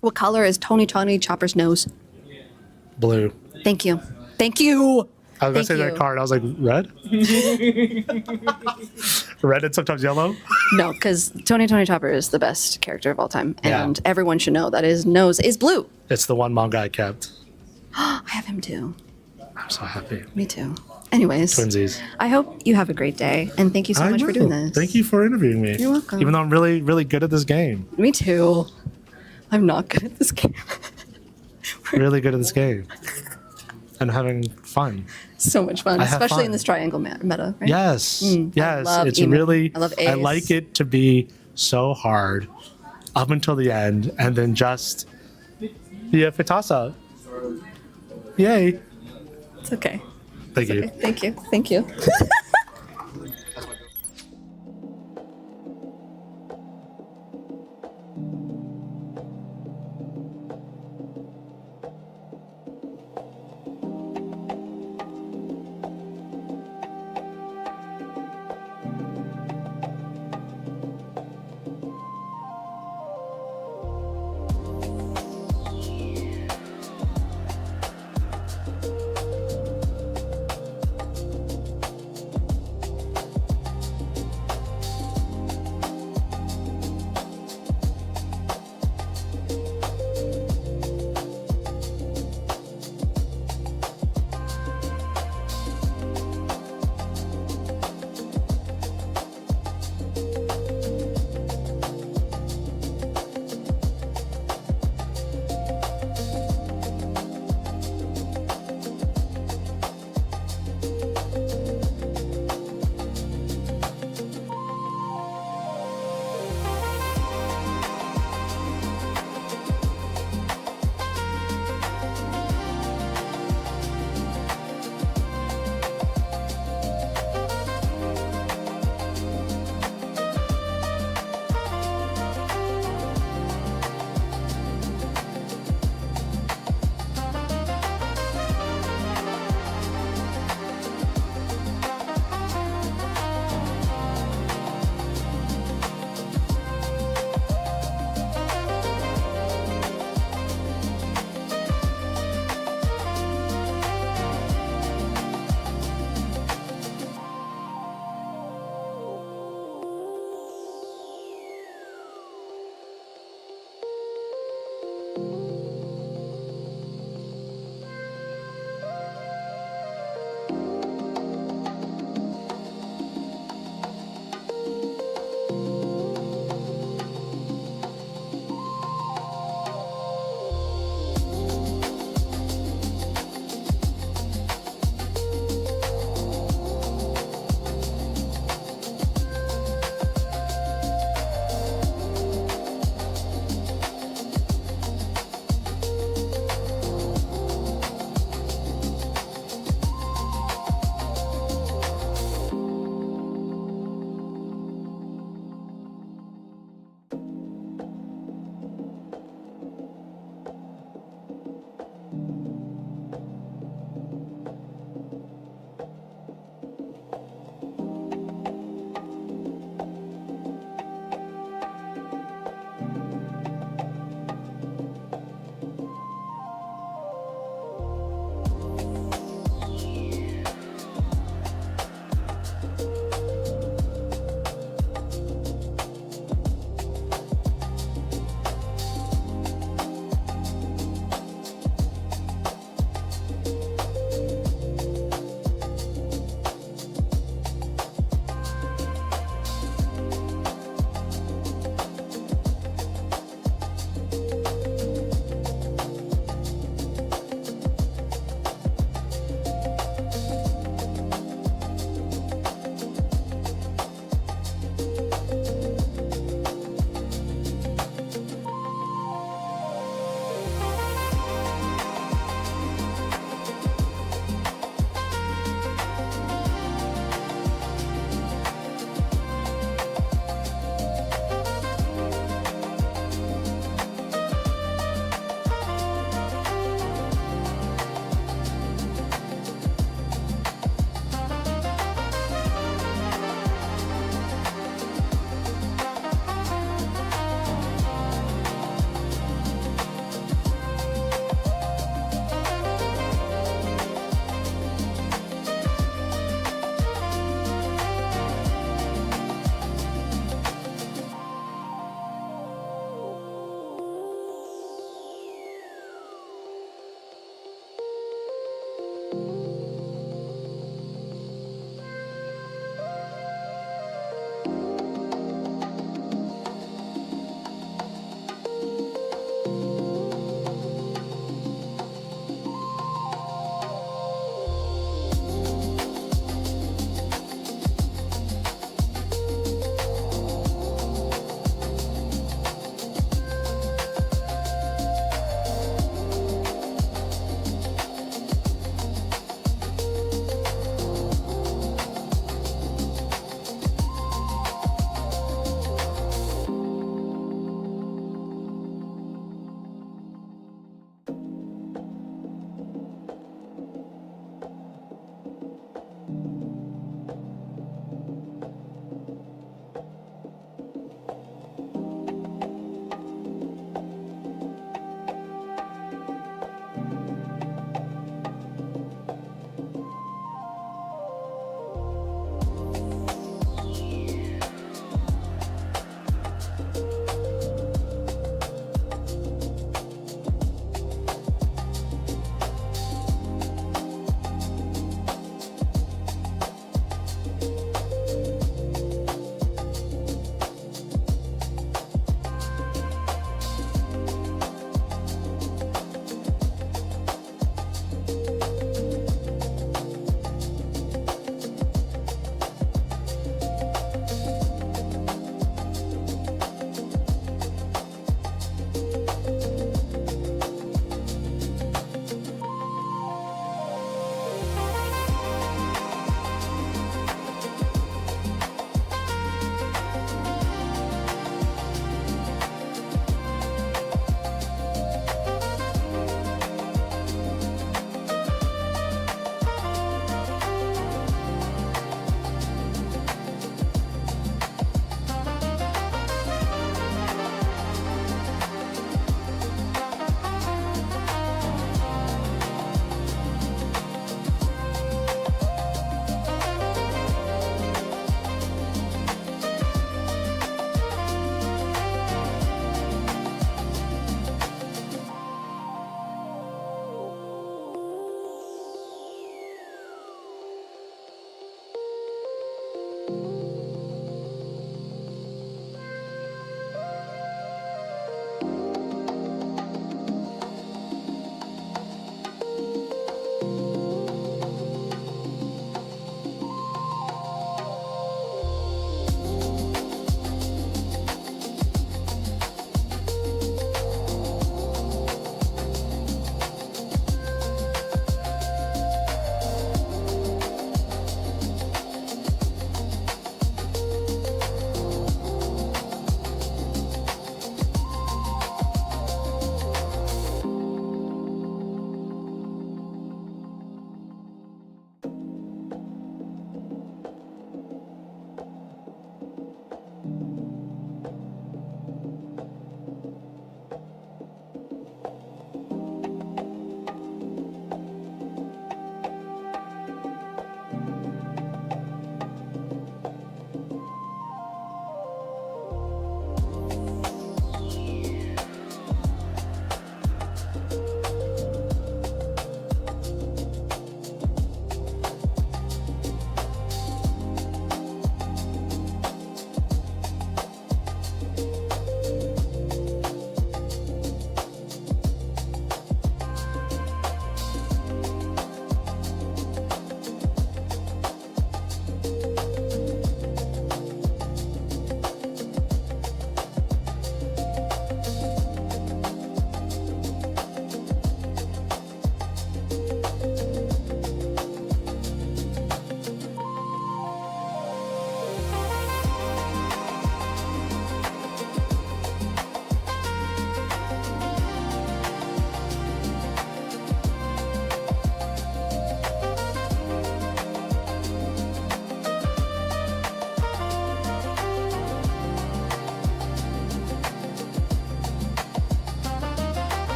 What color is Tony Chopper's nose? Blue. Thank you. Thank you. I was gonna Thank say that you. card. I was like, red. Red and sometimes yellow. No, because Tony Chopper is the best character of all time, Yeah. and everyone should know that his nose is blue. It's the one manga I kept. I have him too. I'm so happy. Me too. Anyways, Twinsies. I hope you have a great day, and thank you so I much for doing know. this. Thank you for interviewing me. You're welcome. Even though I'm really, really good at this game. Me too. I'm not good at this game. Really good at this game. And having fun. So much fun, I have especially in fun. this triangle meta, right? Yes. Yes. love It's emo. really I love I Ace. like it to be so hard up until the end and then just be a Fitasa. Yay. It's okay. Thank you. Thank you. Thank you.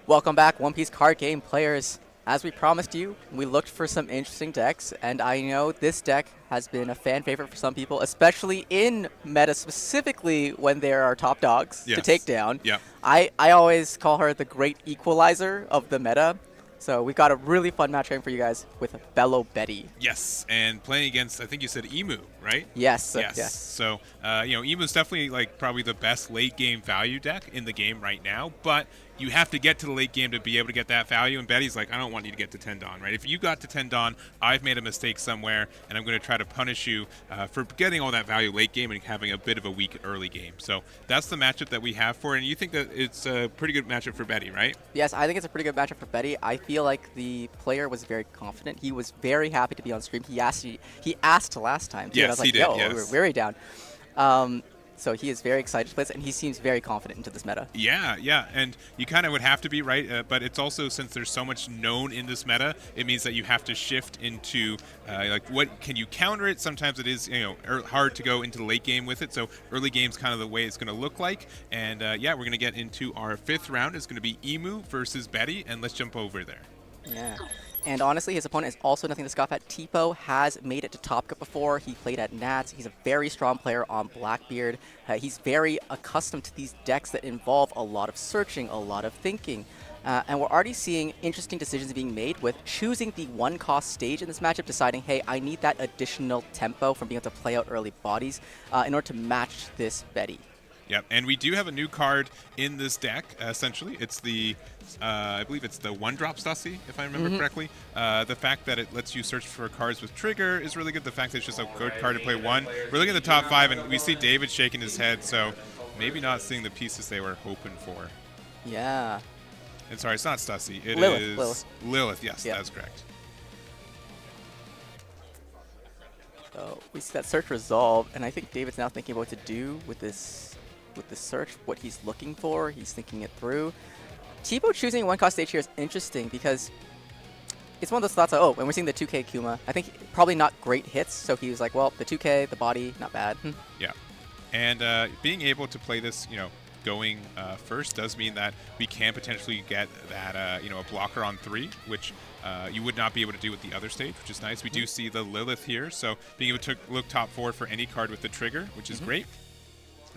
Welcome back, One Piece card game players. As we promised you, we looked for some interesting decks, and I know this deck has been a fan favorite for some people, especially in meta, specifically when there are top dogs to take down. Yeah. I always call her the great equalizer of the meta. So we've got a really fun match game for you guys with Bello Betty. Yes, and playing against, I think you said Emu, right? Yes. Yes. So, Emu's definitely like probably the best late game value deck in the game right now, but you have to get to the late game to be able to get that value, and Betty's like, I don't want you to get to 10 Dawn, right? If you got to 10 Dawn, I've made a mistake somewhere, and I'm going to try to punish you for getting all that value late game and having a bit of a weak early game. So that's the matchup that we have for it, and you think that it's a pretty good matchup for Betty, right? Yes, I think it's a pretty good matchup for Betty. I feel like the player was very confident. He was very happy to be on stream. He asked last time, too, and I was like, he did, yo, yes. we were very down. So he is very excited to play this, and he seems very confident into this meta. Yeah, and you kind of would have to be, right? But it's also, since there's so much known in this meta, it means that you have to shift into, like, what can you counter it? Sometimes it is, hard to go into the late game with it, so early game's kind of the way it's going to look like. And, yeah, we're going to get into our 5th round. It's going to be Emu versus Betty, and let's jump over there. Yeah. And honestly, his opponent is also nothing to scoff at. Tipo has made it to Top Cut before. He played at Nats. He's a very strong player on Blackbeard. He's very accustomed to these decks that involve a lot of searching, a lot of thinking. And we're already seeing interesting decisions being made with choosing the 1-cost stage in this matchup, deciding, hey, I need that additional tempo from being able to play out early bodies in order to match this Betty. Yep, and we do have a new card in this deck, essentially. It's the, I believe it's the 1-drop Stussy, if I remember correctly. The fact that it lets you search for cards with trigger is really good. The fact that it's just a good card to play 1. We're looking at the top 5, and we see David shaking his head, so maybe not seeing the pieces they were hoping for. Yeah. And sorry, it's not Stussy. It Lilith, is Lilith. Lilith, yes, Yeah. that's correct. So we see that search resolve, and I think David's now thinking about what to do with this search, what he's looking for. He's thinking it through. Tipo choosing 1-cost stage here is interesting because it's one of those thoughts of, oh, when we're seeing the 2K Kuma, I think probably not great hits, so he was like, well, the 2K, the body, not bad. Yeah. And being able to play this, going first does mean that we can potentially get that, a blocker on 3, which you would not be able to do with the other stage, which is nice. We do see the Lilith here, so being able to look top 4 for any card with the trigger, which is great.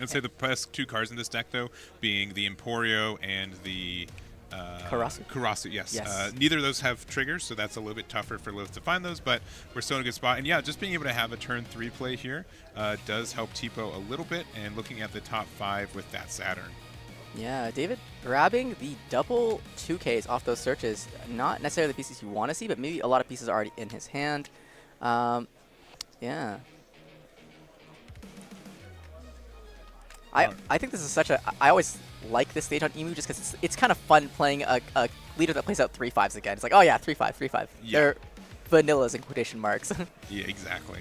I'd say the best 2 cards in this deck, though, being the Emporio and the Karasu. Karasu, yes. Yes. Neither of those have triggers, so that's a little bit tougher for Lilith to find those, but we're still in a good spot. And yeah, just being able to have a turn 3 play here does help Tipo a little bit, and looking at the top 5 with that Saturn. Yeah, David grabbing the double 2Ks off those searches, not necessarily the pieces you want to see, but maybe a lot of pieces are already in his hand. Yeah. I think this is such a... I always like this stage on Emu just because it's kind of fun playing a leader that plays out 3-5s again. It's like, oh yeah, 3-5, 3-5. Yeah. They're vanillas in quotation marks. Yeah, exactly.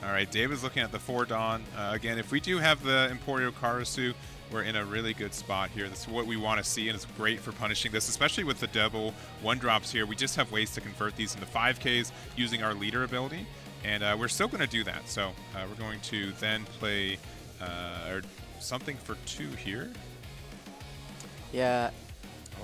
All right, David's looking at the 4 Dawn. Again, if we do have the Emporio Karasu, we're in a really good spot here. This is what we want to see, and it's great for punishing this, especially with the double 1-drops here. We just have ways to convert these into 5Ks using our leader ability, and we're still going to do that. So we're going to then play something for 2 here. Yeah.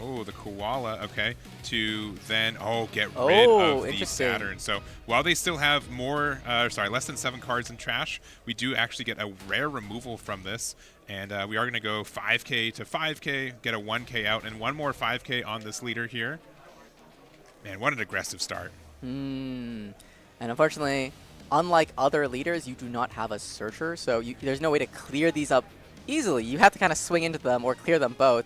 Oh, the Koala, okay. To then, get rid of the interesting. Saturn. So while they still have less than 7 cards in trash, we do actually get a rare removal from this. And we are going to go 5K to 5K, get a 1K out, and 1 more 5K on this leader here. Man, what an aggressive start. And unfortunately, unlike other leaders, you do not have a searcher, so there's no way to clear these up easily. You have to kind of swing into them or clear them both,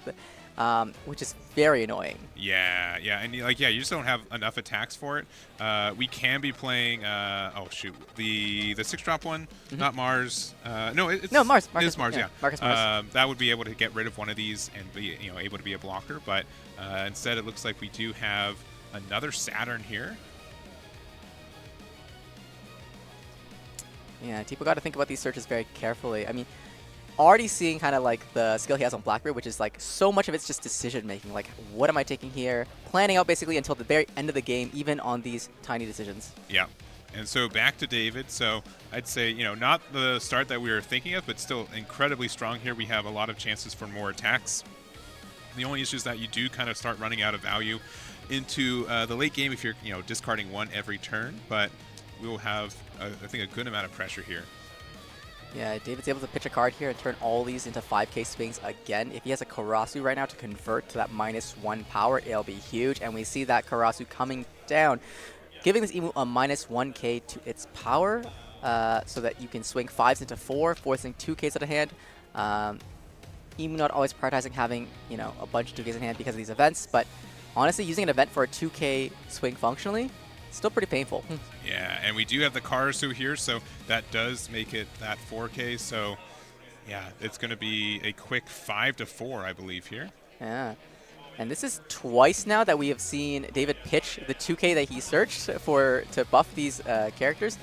which is very annoying. Yeah, and you just don't have enough attacks for it. We can be playing, the 6-drop one, not Mars. Mars. It is Mars, yeah. Marcus Mars. That would be able to get rid of one of these and be able to be a blocker, but instead it looks like we do have another Saturn here. Yeah, people got to think about these searches very carefully. I mean, already seeing kind of like the skill he has on Blackbeard, which is like so much of it's just decision making. Like, what am I taking here? Planning out basically until the very end of the game, even on these tiny decisions. Yeah. And so back to David. So I'd say, not the start that we were thinking of, but still incredibly strong here. We have a lot of chances for more attacks. The only issue is that you do kind of start running out of value into the late game if you're discarding one every turn, but we will have I think a good amount of pressure here. Yeah, David's able to pitch a card here and turn all these into 5k swings again. If he has a Karasu right now to convert to that -1 power, it'll be huge. And we see that Karasu coming down, giving this Emu a -1k to its power, so that you can swing 5s into 4, forcing 2ks out of hand. Emu not always prioritizing having a bunch of 2ks in hand because of these events, but honestly, using an event for a 2k swing functionally, still pretty painful. Yeah, and we do have the Karasu here, so that does make it that 4k. So yeah, it's going to be a quick 5 to 4, I believe, here. Yeah. And this is twice now that we have seen David pitch the 2k that he searched for to buff these characters.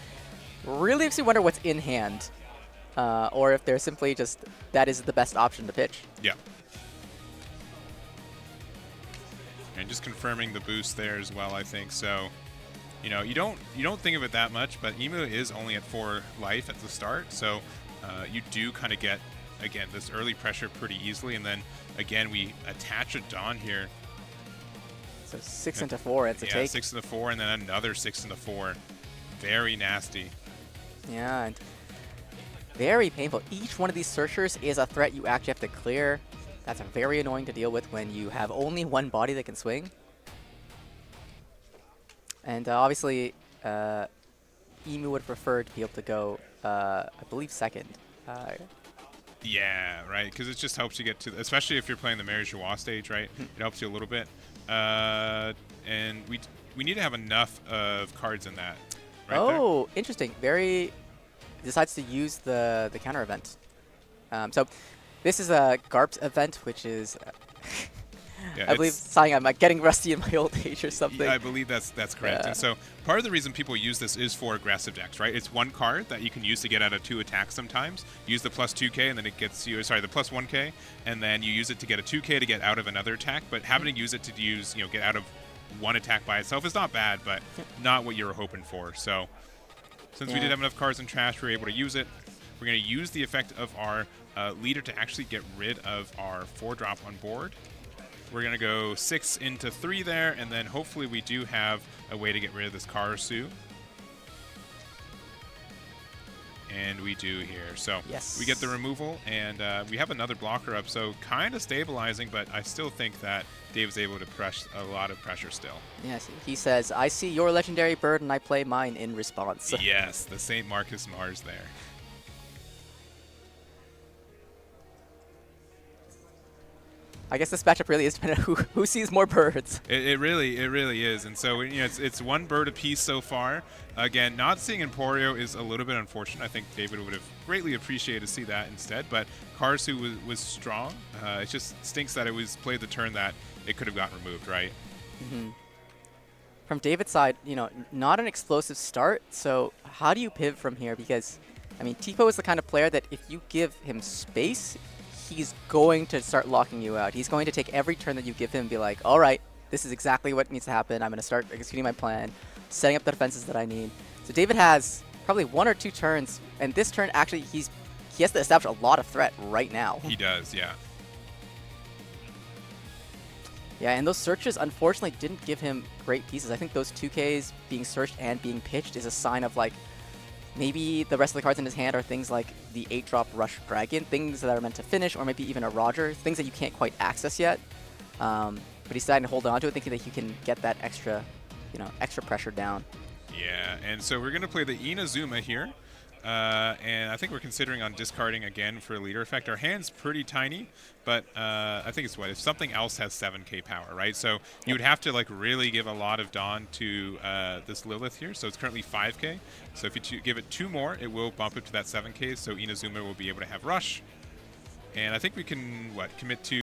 Really makes me wonder what's in hand, or if they're simply just that is the best option to pitch. Yeah. And just confirming the boost there as well, I think. So, you don't think of it that much, but Emu is only at 4 life at the start, so you do kind of get, again, this early pressure pretty easily, and then again we attach a Dawn here. So 6 into 4, it's a yeah, take. 6 into 4, and then another 6 into 4. Very nasty. Yeah, and very painful. Each one of these searchers is a threat you actually have to clear. That's very annoying to deal with when you have only one body that can swing. And obviously, Emu would prefer to be able to go, I believe, second. Yeah, right, because it just helps you get to, especially if you're playing the Mary Joie stage, right? It helps you a little bit. And we need to have enough of cards in that. Right oh, interesting. Very decides to use the counter event. So this is a GARP's event, which is yeah, I believe saying I'm getting rusty in my old age or something. Yeah, I believe that's correct. Yeah. And so part of the reason people use this is for aggressive decks, right? It's one card that you can use to get out of 2 attacks sometimes. Use the plus 2k and then it gets you, sorry, the plus 1k, and then you use it to get a 2k to get out of another attack. But having to use it to use, get out of one attack by itself is not bad, but not what you were hoping for. So since we did have enough cards in trash, we were able to use it. We're going to use the effect of our leader to actually get rid of our 4-drop on board. We're going to go 6 into 3 there, and then hopefully we do have a way to get rid of this Karasu. And we do here. So yes, we get the removal, and we have another blocker up, so kind of stabilizing, but I still think that Dave's able to press a lot of pressure still. Yes, he says, I see your legendary bird and I play mine in response. Yes, the St. Marcus Mars there. I guess this matchup really is dependent on who sees more birds. It really is, and so it's one bird apiece so far. Again, not seeing Emporio is a little bit unfortunate. I think David would have greatly appreciated to see that instead, but Karasu was strong. It just stinks that it was played the turn that it could have gotten removed, right? Mm-hmm. From David's side, not an explosive start. So how do you pivot from here? Because I mean, Tipo is the kind of player that if you give him space, he's going to start locking you out. He's going to take every turn that you give him and be like, all right, this is exactly what needs to happen. I'm going to start executing my plan, setting up the defenses that I need. So David has probably 1 or 2 turns, and this turn actually he has to establish a lot of threat right now. He does, yeah. Yeah, and those searches unfortunately didn't give him great pieces. I think those 2Ks being searched and being pitched is a sign of like, maybe the rest of the cards in his hand are things like the 8-drop Rush Dragon, things that are meant to finish, or maybe even a Roger, things that you can't quite access yet. But he's deciding to hold on to it, thinking that he can get that extra, extra pressure down. Yeah, and so we're going to play the Inazuma here. And I think we're considering on discarding again for a leader effect. Our hand's pretty tiny, but I think it's if something else has 7k power, right? So you would have to like really give a lot of Dawn to this Lilith here. So it's currently 5k. So if you give it 2 more, it will bump it to that 7k. So Inazuma will be able to have Rush. And I think we can, commit to